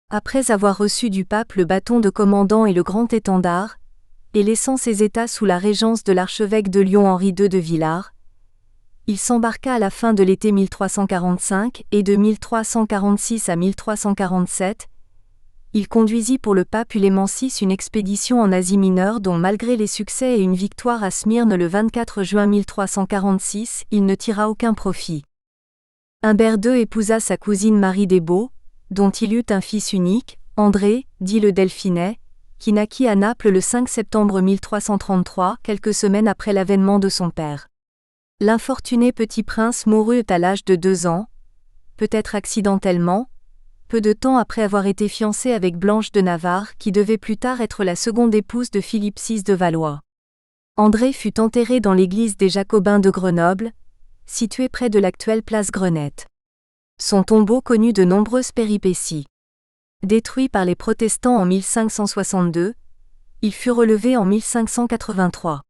Après avoir reçu du pape le bâton de commandant et le grand étendard, et laissant ses états sous la régence de l'archevêque de Lyon Henri II de Villars, il s'embarqua à la fin de l'été 1345 et de 1346 à 1347, il conduisit pour le pape Ulément VI une expédition en Asie mineure dont malgré les succès et une victoire à Smyrne le 24 juin 1346, il ne tira aucun profit. Humbert II épousa sa cousine Marie des Baux, dont il eut un fils unique, André, dit le Delphinet, qui naquit à Naples le 5 septembre 1333, quelques semaines après l'avènement de son père. L'infortuné petit prince mourut à l'âge de 2 ans, peut-être accidentellement, peu de temps après avoir été fiancé avec Blanche de Navarre qui devait plus tard être la seconde épouse de Philippe VI de Valois. André fut enterré dans l'église des Jacobins de Grenoble, située près de l'actuelle place Grenette. Son tombeau connut de nombreuses péripéties. Détruit par les protestants en 1562, il fut relevé en 1583.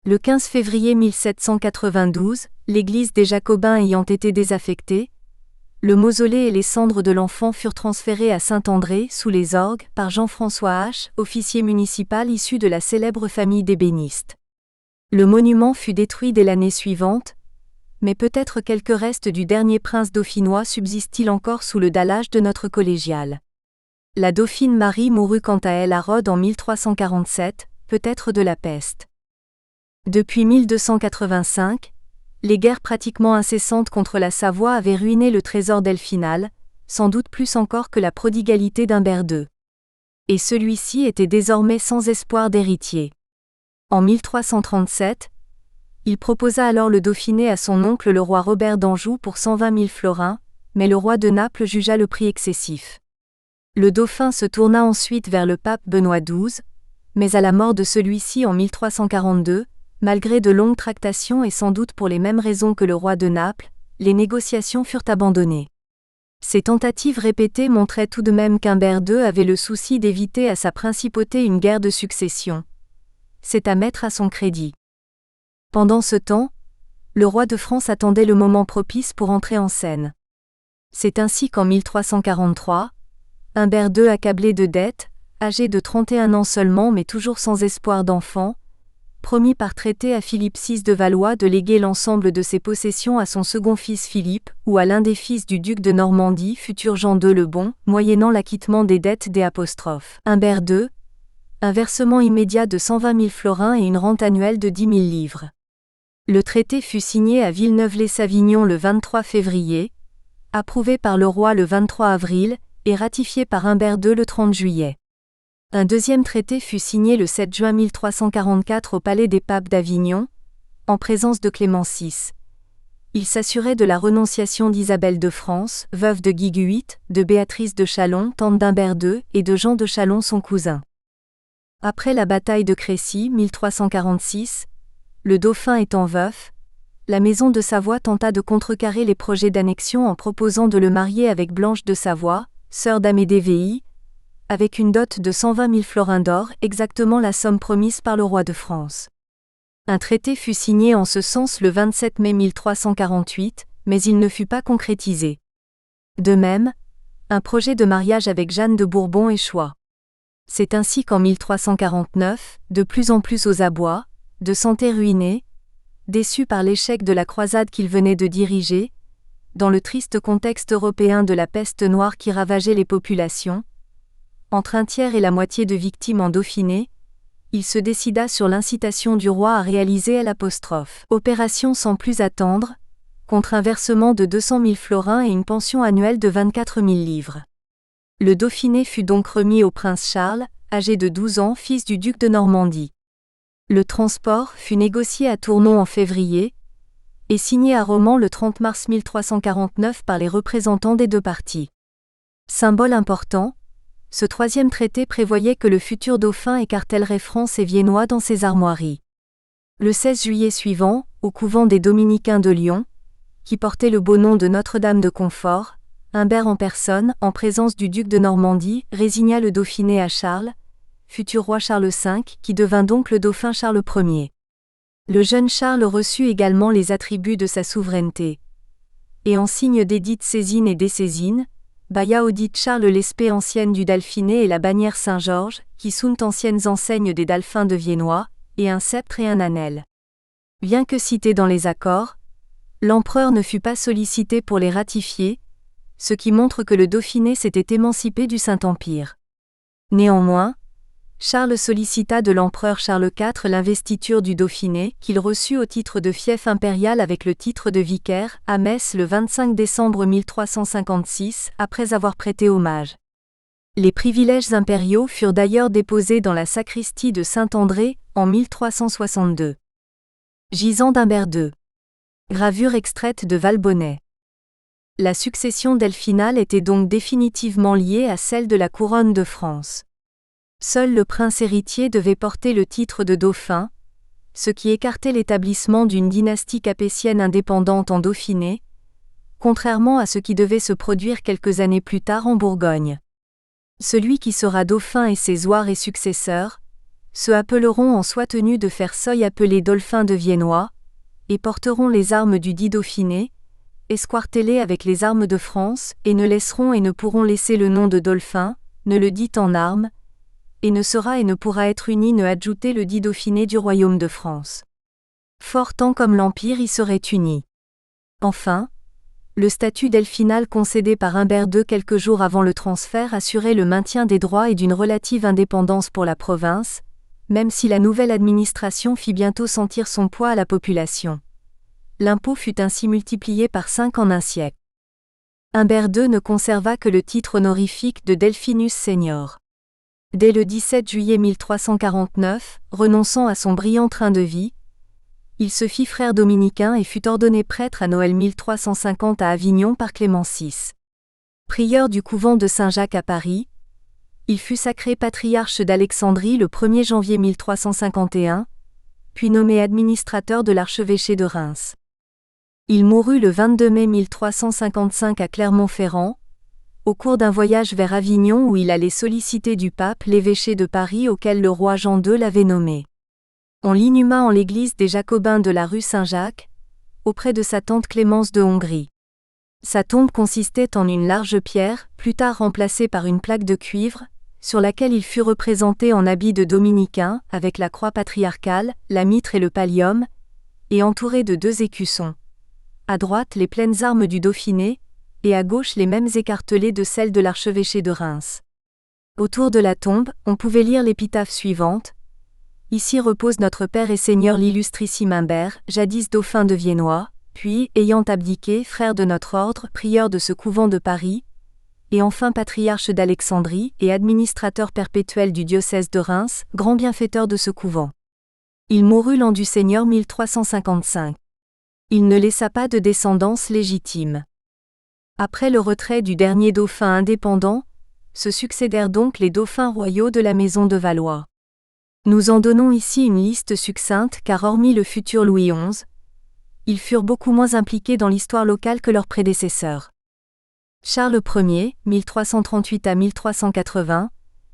Le 15 février 1792, l'église des Jacobins ayant été désaffectée, le mausolée et les cendres de l'enfant furent transférés à Saint-André, sous les orgues, par Jean-François H., officier municipal issu de la célèbre famille d'ébénistes. Le monument fut détruit dès l'année suivante, mais peut-être quelques restes du dernier prince dauphinois subsistent-ils encore sous le dallage de notre collégiale. La dauphine Marie mourut quant à elle à Rhodes en 1347, peut-être de la peste. Depuis 1285, les guerres pratiquement incessantes contre la Savoie avaient ruiné le trésor delphinal, sans doute plus encore que la prodigalité d'Humbert II. Et celui-ci était désormais sans espoir d'héritier. En 1337, il proposa alors le Dauphiné à son oncle le roi Robert d'Anjou pour 120 000 florins, mais le roi de Naples jugea le prix excessif. Le dauphin se tourna ensuite vers le pape Benoît XII, mais à la mort de celui-ci en 1342, malgré de longues tractations et sans doute pour les mêmes raisons que le roi de Naples, les négociations furent abandonnées. Ces tentatives répétées montraient tout de même qu'Humbert II avait le souci d'éviter à sa principauté une guerre de succession. C'est à mettre à son crédit. Pendant ce temps, le roi de France attendait le moment propice pour entrer en scène. C'est ainsi qu'en 1343, Humbert II, accablé de dettes, âgé de 31 ans seulement mais toujours sans espoir d'enfant, promit par traité à Philippe VI de Valois de léguer l'ensemble de ses possessions à son second fils Philippe, ou à l'un des fils du duc de Normandie, futur Jean II le Bon, moyennant l'acquittement des dettes des apostrophes. Humbert II, un versement immédiat de 120 000 florins et une rente annuelle de 10 000 livres. Le traité fut signé à Villeneuve-lès-Savignon le 23 février, approuvé par le roi le 23 avril, et ratifié par Humbert II le 30 juillet. Un deuxième traité fut signé le 7 juin 1344 au palais des papes d'Avignon, en présence de Clément VI. Il s'assurait de la renonciation d'Isabelle de France, veuve de Guiguit, de Béatrice de Châlons, tante d'Humbert II, et de Jean de Châlons son cousin. Après la bataille de Crécy, 1346, le dauphin étant veuf, la maison de Savoie tenta de contrecarrer les projets d'annexion en proposant de le marier avec Blanche de Savoie, sœur d'Amédée Véy, avec une dot de 120 000 florins d'or, exactement la somme promise par le roi de France. Un traité fut signé en ce sens le 27 mai 1348, mais il ne fut pas concrétisé. De même, un projet de mariage avec Jeanne de Bourbon échoua. C'est ainsi qu'en 1349, de plus en plus aux abois, de santé ruinée, déçu par l'échec de la croisade qu'il venait de diriger, dans le triste contexte européen de la peste noire qui ravageait les populations, entre un tiers et la moitié de victimes en Dauphiné, il se décida sur l'incitation du roi à réaliser l'apostrophe opération sans plus attendre, contre un versement de 200 000 florins et une pension annuelle de 24 000 livres. Le Dauphiné fut donc remis au prince Charles, âgé de 12 ans, fils du duc de Normandie. Le transport fut négocié à Tournon en février, et signé à Romans le 30 mars 1349 par les représentants des deux parties. Symbole important, ce troisième traité prévoyait que le futur dauphin écartèlerait France et Viennois dans ses armoiries. Le 16 juillet suivant, au couvent des Dominicains de Lyon, qui portait le beau nom de Notre-Dame de Confort, Humbert en personne, en présence du duc de Normandie, résigna le Dauphiné à Charles, futur roi Charles V, qui devint donc le dauphin Charles Ier. Le jeune Charles reçut également les attributs de sa souveraineté. Et en signe d'édite saisine et désaisine, baya audite Charles l'espée ancienne du Dauphiné et la bannière Saint-Georges, qui sont anciennes enseignes des Dalphins de Viennois, et un sceptre et un annel. Bien que cité dans les accords, l'empereur ne fut pas sollicité pour les ratifier, ce qui montre que le Dauphiné s'était émancipé du Saint-Empire. Néanmoins, Charles sollicita de l'empereur Charles IV l'investiture du Dauphiné, qu'il reçut au titre de fief impérial avec le titre de vicaire, à Metz le 25 décembre 1356, après avoir prêté hommage. Les privilèges impériaux furent d'ailleurs déposés dans la sacristie de Saint-André, en 1362. Gisant d'Humbert II. Gravure extraite de Valbonnet. La succession delphinale était donc définitivement liée à celle de la couronne de France. Seul le prince héritier devait porter le titre de dauphin, ce qui écartait l'établissement d'une dynastie capétienne indépendante en Dauphiné, contrairement à ce qui devait se produire quelques années plus tard en Bourgogne. Celui qui sera dauphin et ses ouars et successeurs se appelleront en soi tenus de faire seuil appelé Dolphin de Viennois, et porteront les armes du dit Dauphiné, esquartez-les avec les armes de France, et ne laisseront et ne pourront laisser le nom de Dolphin, ne le dit en armes, et ne sera et ne pourra être uni ne adjouter le dit Dauphiné du royaume de France. Fort tant comme l'Empire y serait uni. Enfin, le statut delphinal concédé par Humbert II quelques jours avant le transfert assurait le maintien des droits et d'une relative indépendance pour la province, même si la nouvelle administration fit bientôt sentir son poids à la population. L'impôt fut ainsi multiplié par 5 en un siècle. Humbert II ne conserva que le titre honorifique de Delphinus senior. Dès le 17 juillet 1349, renonçant à son brillant train de vie, il se fit frère dominicain et fut ordonné prêtre à Noël 1350 à Avignon par Clément VI. Prieur du couvent de Saint-Jacques à Paris, il fut sacré patriarche d'Alexandrie le 1er janvier 1351, puis nommé administrateur de l'archevêché de Reims. Il mourut le 22 mai 1355 à Clermont-Ferrand, au cours d'un voyage vers Avignon où il allait solliciter du pape l'évêché de Paris auquel le roi Jean II l'avait nommé. On l'inhuma en l'église des Jacobins de la rue Saint-Jacques, auprès de sa tante Clémence de Hongrie. Sa tombe consistait en une large pierre, plus tard remplacée par une plaque de cuivre, sur laquelle il fut représenté en habit de dominicain, avec la croix patriarcale, la mitre et le pallium, et entouré de 2 écussons. À droite les pleines armes du Dauphiné, et à gauche les mêmes écartelées de celles de l'archevêché de Reims. Autour de la tombe, on pouvait lire l'épitaphe suivante. Ici repose notre Père et Seigneur l'illustrissime Humbert, jadis dauphin de Viennois, puis, ayant abdiqué, frère de notre ordre, prieur de ce couvent de Paris, et enfin patriarche d'Alexandrie et administrateur perpétuel du diocèse de Reims, grand bienfaiteur de ce couvent. Il mourut l'an du Seigneur 1355. Il ne laissa pas de descendance légitime. Après le retrait du dernier dauphin indépendant, se succédèrent donc les dauphins royaux de la maison de Valois. Nous en donnons ici une liste succincte car hormis le futur Louis XI, ils furent beaucoup moins impliqués dans l'histoire locale que leurs prédécesseurs. Charles Ier, 1338 à 1380,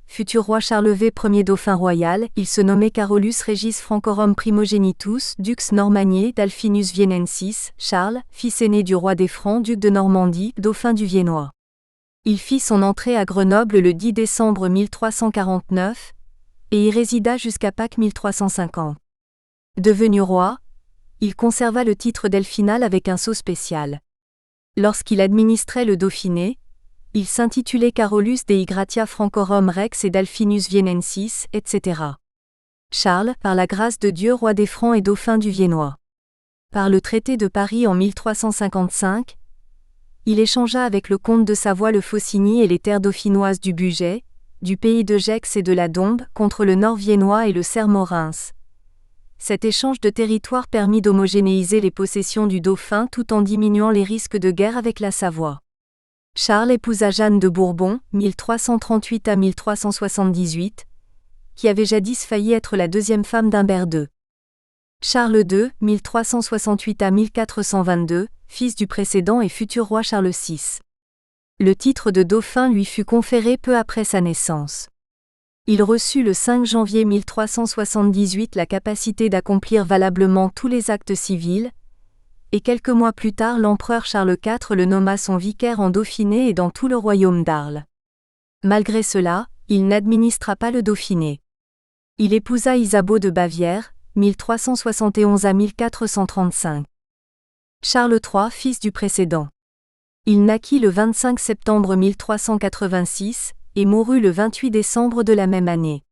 futur roi Charles V, premier dauphin royal, il se nommait Carolus Regis Francorum Primogenitus, Dux Normanniae d'Alfinus Vienensis, Charles, fils aîné du roi des Francs, duc de Normandie, dauphin du Viennois. Il fit son entrée à Grenoble le 10 décembre 1349, et y résida jusqu'à Pâques 1350. Devenu roi, il conserva le titre delphinal avec un sceau spécial. Lorsqu'il administrait le Dauphiné, il s'intitulait Carolus Dei Gratia Francorum Rex et d'Alfinus Vienensis, etc. Charles, par la grâce de Dieu roi des Francs et dauphin du Viennois. Par le traité de Paris en 1355, il échangea avec le comte de Savoie le Faucigny et les terres dauphinoises du Bugey, du pays de Gex et de la Dombes, contre le nord viennois et le Sermorins. Cet échange de territoire permit d'homogénéiser les possessions du dauphin tout en diminuant les risques de guerre avec la Savoie. Charles épousa Jeanne de Bourbon, 1338 à 1378, qui avait jadis failli être la deuxième femme d'Humbert II. Charles II, 1368 à 1422, fils du précédent et futur roi Charles VI. Le titre de dauphin lui fut conféré peu après sa naissance. Il reçut le 5 janvier 1378 la capacité d'accomplir valablement tous les actes civils, et quelques mois plus tard l'empereur Charles IV le nomma son vicaire en Dauphiné et dans tout le royaume d'Arles. Malgré cela, il n'administra pas le Dauphiné. Il épousa Isabeau de Bavière, 1371 à 1435. Charles III, fils du précédent. Il naquit le 25 septembre 1386 et mourut le 28 décembre de la même année.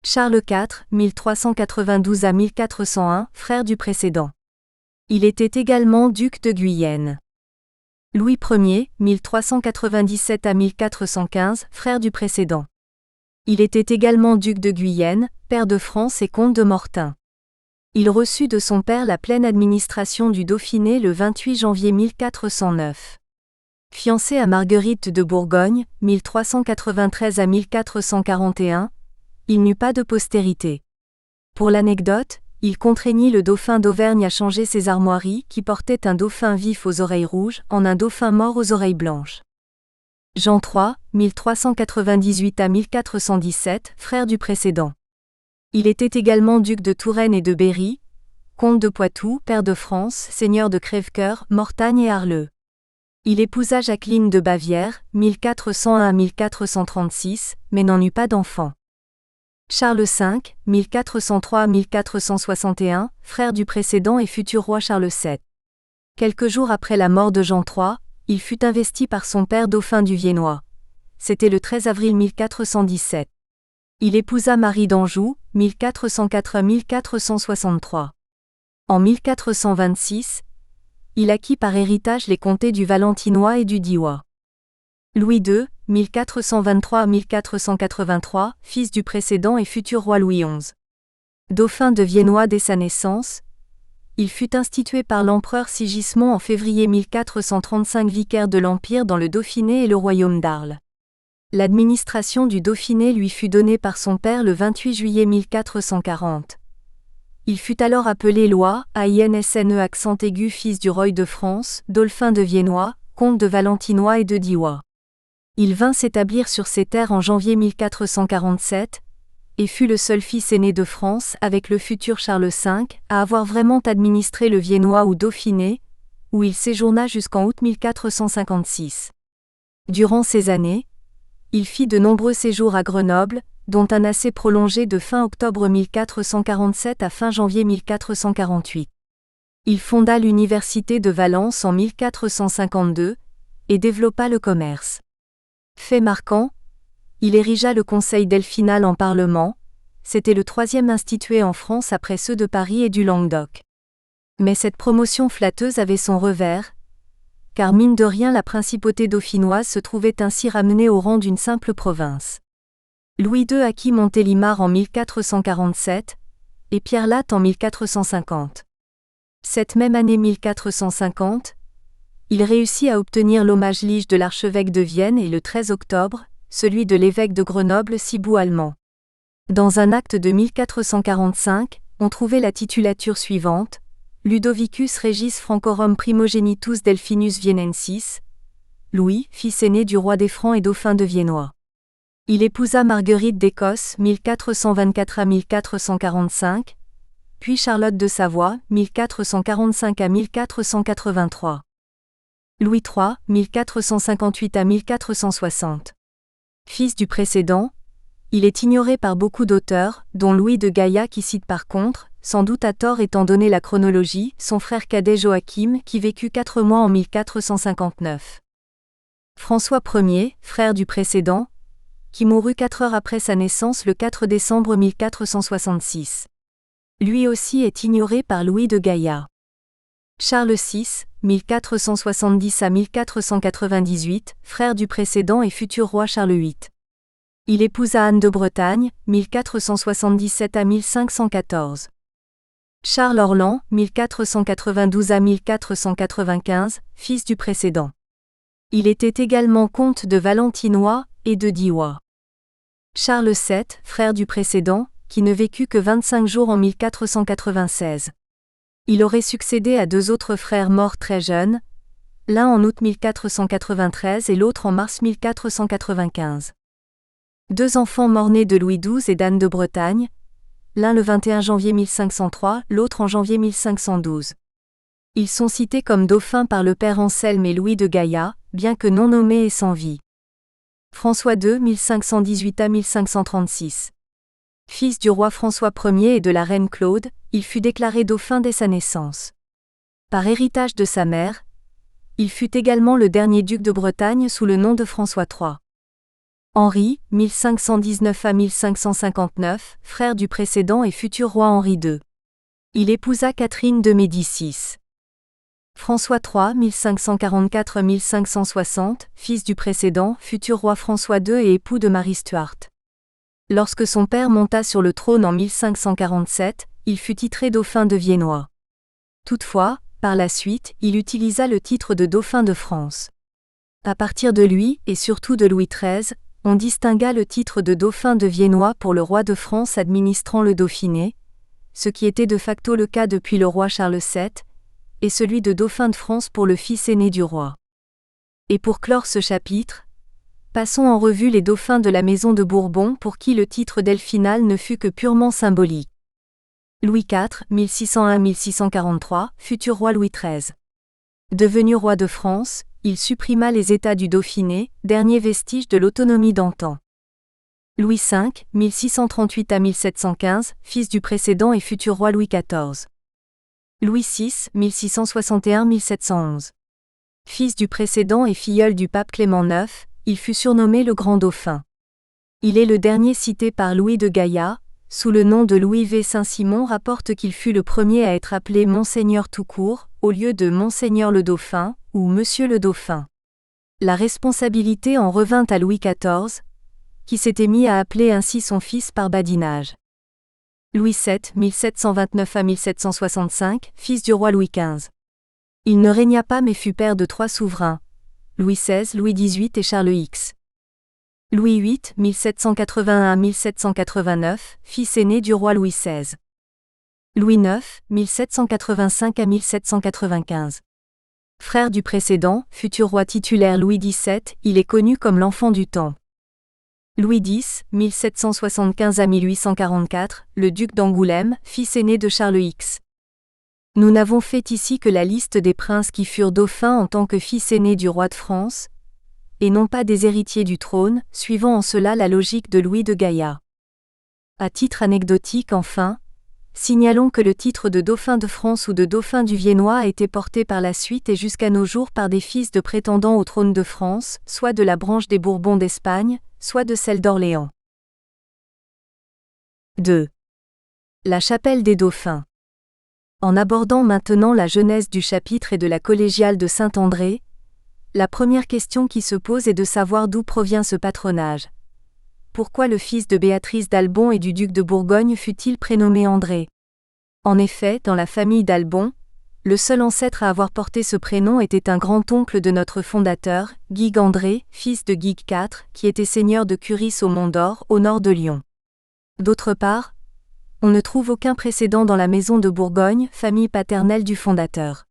Charles IV, 1392 à 1401, frère du précédent. Il était également duc de Guyenne. Louis Ier, 1397 à 1415, frère du précédent. Il était également duc de Guyenne, pair de France et comte de Mortain. Il reçut de son père la pleine administration du Dauphiné le 28 janvier 1409. Fiancé à Marguerite de Bourgogne, 1393 à 1441, il n'eut pas de postérité. Pour l'anecdote, il contraignit le dauphin d'Auvergne à changer ses armoiries qui portaient un dauphin vif aux oreilles rouges en un dauphin mort aux oreilles blanches. Jean III, 1398 à 1417, frère du précédent. Il était également duc de Touraine et de Berry, comte de Poitou, pair de France, seigneur de Crèvecoeur, Mortagne et Arleux. Il épousa Jacqueline de Bavière, 1401 à 1436, mais n'en eut pas d'enfant. Charles V, 1403 à 1461, frère du précédent et futur roi Charles VII. Quelques jours après la mort de Jean III, il fut investi par son père dauphin du Viennois. C'était le 13 avril 1417. Il épousa Marie d'Anjou, 1404 à 1463. En 1426, il acquit par héritage les comtés du Valentinois et du Diois. Louis II, 1423 à 1483, fils du précédent et futur roi Louis XI. Dauphin de Viennois dès sa naissance, il fut institué par l'empereur Sigismond en février 1435 vicaire de l'Empire dans le Dauphiné et le royaume d'Arles. L'administration du Dauphiné lui fut donnée par son père le 28 juillet 1440. Il fut alors appelé Loi, AINSNE accent aigu fils du roi de France, Dolphin de Viennois, comte de Valentinois et de Diois. Il vint s'établir sur ces terres en janvier 1447, et fut le seul fils aîné de France avec le futur Charles V, à avoir vraiment administré le Viennois ou Dauphiné, où il séjourna jusqu'en août 1456. Durant ces années, il fit de nombreux séjours à Grenoble, dont un assez prolongé de fin octobre 1447 à fin janvier 1448. Il fonda l'université de Valence en 1452, et développa le commerce. Fait marquant, il érigea le Conseil delphinal en Parlement, c'était le troisième institué en France après ceux de Paris et du Languedoc. Mais cette promotion flatteuse avait son revers, car mine de rien la principauté dauphinoise se trouvait ainsi ramenée au rang d'une simple province. Louis II acquit Montélimar en 1447, et Pierre-Latte en 1450. Cette même année 1450, il réussit à obtenir l'hommage lige de l'archevêque de Vienne et le 13 octobre, celui de l'évêque de Grenoble Cibout allemand. Dans un acte de 1445, on trouvait la titulature suivante, Ludovicus Regis Francorum Primogenitus Delphinus Vienensis, Louis, fils aîné du roi des Francs et dauphin de Viennois. Il épousa Marguerite d'Écosse 1424 à 1445, puis Charlotte de Savoie 1445 à 1483. Louis III 1458 à 1460. Fils du précédent, il est ignoré par beaucoup d'auteurs, dont Louis de Gaïa qui cite par contre, sans doute à tort étant donné la chronologie, son frère cadet Joachim qui vécut 4 mois en 1459. François Ier, frère du précédent, qui mourut 4 heures après sa naissance le 4 décembre 1466. Lui aussi est ignoré par Louis de Gaïa. Charles VI, 1470 à 1498, frère du précédent et futur roi Charles VIII. Il épousa Anne de Bretagne, 1477 à 1514. Charles Orlan, 1492 à 1495, fils du précédent. Il était également comte de Valentinois et de Diois. Charles VII, frère du précédent, qui ne vécut que 25 jours en 1496. Il aurait succédé à 2 autres frères morts très jeunes, l'un en août 1493 et l'autre en mars 1495. 2 enfants morts-nés de Louis XII et d'Anne de Bretagne, l'un le 21 janvier 1503, l'autre en janvier 1512. Ils sont cités comme dauphins par le père Anselme et Louis de Gaïa, bien que non nommés et sans vie. François II 1518 à 1536. Fils du roi François Ier et de la reine Claude, il fut déclaré dauphin dès sa naissance. Par héritage de sa mère, il fut également le dernier duc de Bretagne sous le nom de François III. Henri, 1519 à 1559, frère du précédent et futur roi Henri II. Il épousa Catherine de Médicis. François III 1544-1560, fils du précédent, futur roi François II et époux de Marie Stuart. Lorsque son père monta sur le trône en 1547, il fut titré dauphin de Viennois. Toutefois, par la suite, il utilisa le titre de dauphin de France. À partir de lui, et surtout de Louis XIII, on distingua le titre de dauphin de Viennois pour le roi de France administrant le Dauphiné, ce qui était de facto le cas depuis le roi Charles VII, et celui de dauphin de France pour le fils aîné du roi. Et pour clore ce chapitre, passons en revue les dauphins de la maison de Bourbon pour qui le titre delphinal ne fut que purement symbolique. Louis IV, 1601-1643, futur roi Louis XIII. Devenu roi de France, il supprima les États du Dauphiné, dernier vestige de l'autonomie d'antan. Louis V, 1638 à 1715, fils du précédent et futur roi Louis XIV. Louis VI, 1661-1711. Fils du précédent et filleul du pape Clément IX, il fut surnommé le Grand Dauphin. Il est le dernier cité par Louis de Gaïa, sous le nom de Louis V. Saint-Simon rapporte qu'il fut le premier à être appelé Monseigneur tout court, au lieu de Monseigneur le Dauphin, ou Monsieur le Dauphin. La responsabilité en revint à Louis XIV, qui s'était mis à appeler ainsi son fils par badinage. Louis VII, 1729 à 1765, fils du roi Louis XV. Il ne régna pas mais fut père de 3 souverains, Louis XVI, Louis XVIII et Charles X. Louis VIII, 1781 à 1789, fils aîné du roi Louis XVI. Louis IX, 1785 à 1795. Frère du précédent, futur roi titulaire Louis XVII, il est connu comme l'enfant du temps. Louis X, 1775 à 1844, le duc d'Angoulême, fils aîné de Charles X. Nous n'avons fait ici que la liste des princes qui furent dauphins en tant que fils aînés du roi de France, et non pas des héritiers du trône, suivant en cela la logique de Louis de Gaïa. À titre anecdotique enfin, signalons que le titre de dauphin de France ou de dauphin du Viennois a été porté par la suite et jusqu'à nos jours par des fils de prétendants au trône de France, soit de la branche des Bourbons d'Espagne, soit de celle d'Orléans. 2. La chapelle des dauphins. En abordant maintenant la genèse du chapitre et de la collégiale de Saint-André, la première question qui se pose est de savoir d'où provient ce patronage. Pourquoi le fils de Béatrice d'Albon et du duc de Bourgogne fut-il prénommé André ? En effet, dans la famille d'Albon, le seul ancêtre à avoir porté ce prénom était un grand-oncle de notre fondateur, Guigues André, fils de Guigues IV, qui était seigneur de Curis au Mont-d'Or, au nord de Lyon. D'autre part, on ne trouve aucun précédent dans la maison de Bourgogne, famille paternelle du fondateur.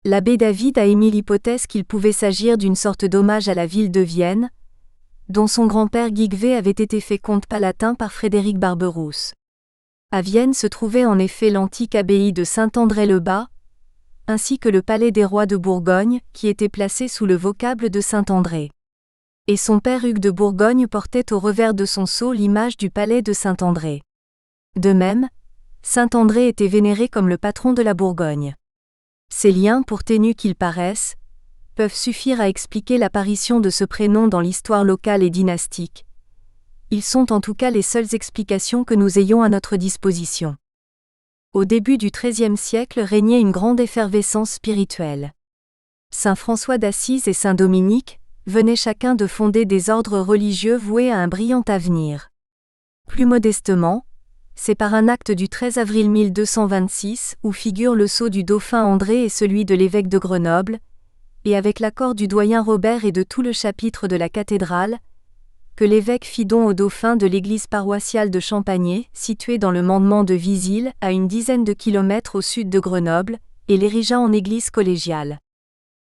L'abbé David a émis l'hypothèse qu'il pouvait s'agir d'une sorte d'hommage à la ville de Vienne, dont son grand-père Guigues avait été fait comte palatin par Frédéric Barberousse. À Vienne se trouvait en effet l'antique abbaye de Saint-André-le-Bas, ainsi que le palais des rois de Bourgogne, qui était placé sous le vocable de Saint-André. Et son père Hugues de Bourgogne portait au revers de son sceau l'image du palais de Saint-André. De même, Saint-André était vénéré comme le patron de la Bourgogne. Ces liens, pour ténus qu'ils paraissent, peuvent suffire à expliquer l'apparition de ce prénom dans l'histoire locale et dynastique. Ils sont en tout cas les seules explications que nous ayons à notre disposition. Au début du XIIIe siècle régnait une grande effervescence spirituelle. Saint François d'Assise et Saint Dominique venaient chacun de fonder des ordres religieux voués à un brillant avenir. Plus modestement, c'est par un acte du 13 avril 1226, où figure le sceau du dauphin André et celui de l'évêque de Grenoble, et avec l'accord du doyen Robert et de tout le chapitre de la cathédrale, que l'évêque fit don au dauphin de l'église paroissiale de Champagné, située dans le mandement de Visil, à une dizaine de kilomètres au sud de Grenoble, et l'érigea en église collégiale.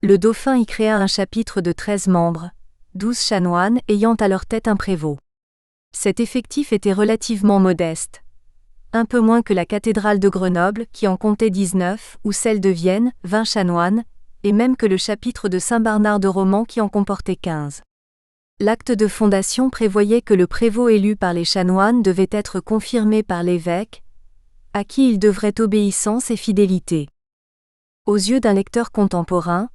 Le dauphin y créa un chapitre de 13 membres, 12 chanoines ayant à leur tête un prévôt. Cet effectif était relativement modeste. Un peu moins que la cathédrale de Grenoble, qui en comptait 19, ou celle de Vienne, 20 chanoines, et même que le chapitre de Saint-Bernard de Romans qui en comportait 15. L'acte de fondation prévoyait que le prévôt élu par les chanoines devait être confirmé par l'évêque, à qui il devrait obéissance et fidélité. Aux yeux d'un lecteur contemporain,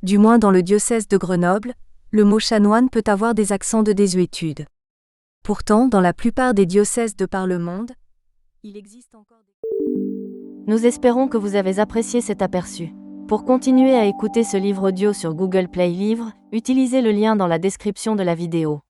du moins dans le diocèse de Grenoble, le mot chanoine peut avoir des accents de désuétude. Pourtant, dans la plupart des diocèses de par le monde, il existe encore des... Nous espérons que vous avez apprécié cet aperçu. Pour continuer à écouter ce livre audio sur Google Play Livres, utilisez le lien dans la description de la vidéo.